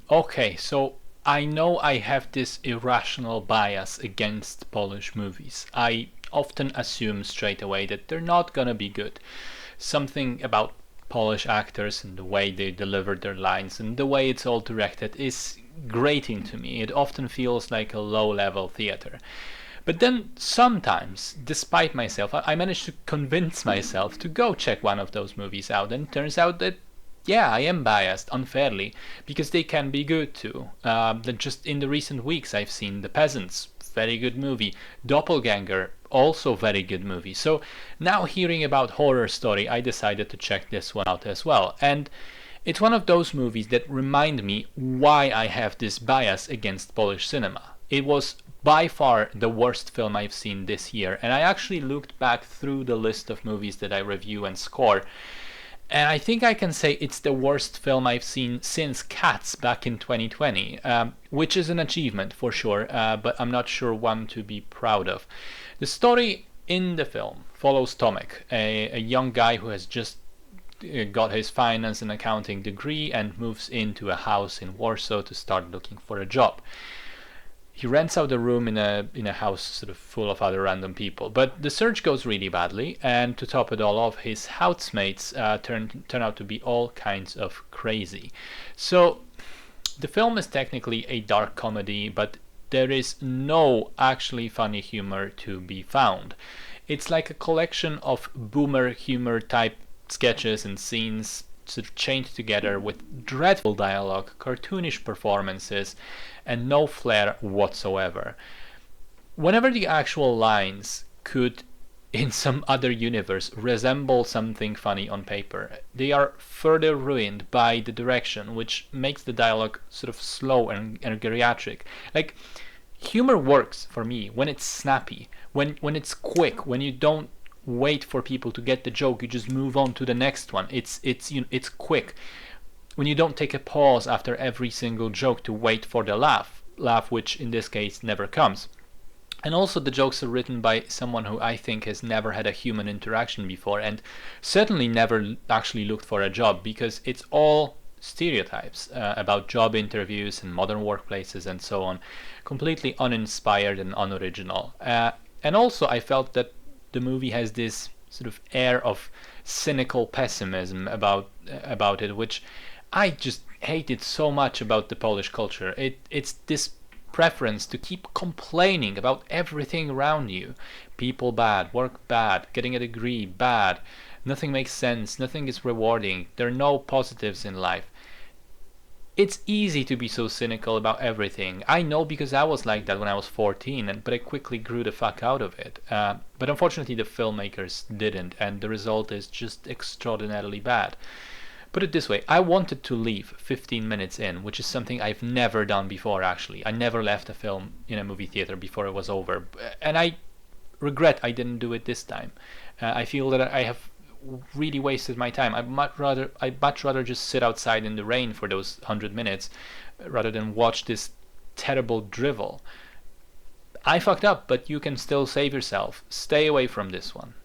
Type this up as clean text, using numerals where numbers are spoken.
Okay, so I know I have this irrational bias against Polish movies. I often assume straight away that they're not gonna be good. Something about Polish actors and the way they deliver their lines and the way it's all directed is grating to me. It often feels like a low level theater. But then sometimes, despite myself, I manage to convince myself to go check one of those movies out, and it turns out that yeah, I am biased unfairly because they can be good too. Just in the recent weeks, I've seen The Peasants, very good movie. Doppelganger, also very good movie. So now hearing about Horror Story, I decided to check this one out as well. And it's one of those movies that remind me why I have this bias against Polish cinema. It was by far the worst film I've seen this year, and I actually looked back through the list of movies that I review and score, and I think I can say it's the worst film I've seen since Cats back in 2020, which is an achievement for sure, but I'm not sure one to be proud of. The story in the film follows Tomek, a young guy who has just got his finance and accounting degree and moves into a house in Warsaw to start looking for a job. He rents out a room in a house sort of full of other random people. But the search goes really badly, and to top it all off, his housemates turn out to be all kinds of crazy. So the film is technically a dark comedy, but there is no actually funny humor to be found. It's like a collection of boomer humor type sketches and scenes sort of chained together with dreadful dialogue, cartoonish performances, and no flair whatsoever. Whenever the actual lines could, in some other universe, resemble something funny on paper, they are further ruined by the direction, which makes the dialogue sort of slow and geriatric. Like, humor works for me when it's snappy, when it's quick, when you don't wait for people to get the joke, you just move on to the next one. It's quick. When you don't take a pause after every single joke to wait for the laugh which in this case never comes. And also the jokes are written by someone who I think has never had a human interaction before and certainly never actually looked for a job, because it's all stereotypes about job interviews and modern workplaces and so on, completely uninspired and unoriginal. And also I felt that the movie has this sort of air of cynical pessimism about it, which I just hated so much about the Polish culture. It's this preference to keep complaining about everything around you. People bad, work bad, getting a degree bad, nothing makes sense, nothing is rewarding, there are no positives in life. It's easy to be so cynical about everything. I know, because I was like that when I was 14, but I quickly grew the fuck out of it. But unfortunately the filmmakers didn't, and the result is just extraordinarily bad. Put it this way, I wanted to leave 15 minutes in, which is something I've never done before actually. I never left a film in a movie theater before it was over, and I regret I didn't do it this time. I feel that I have really wasted my time. I'd much rather just sit outside in the rain for those 100 minutes rather than watch this terrible drivel. I fucked up, but you can still save yourself. Stay away from this one.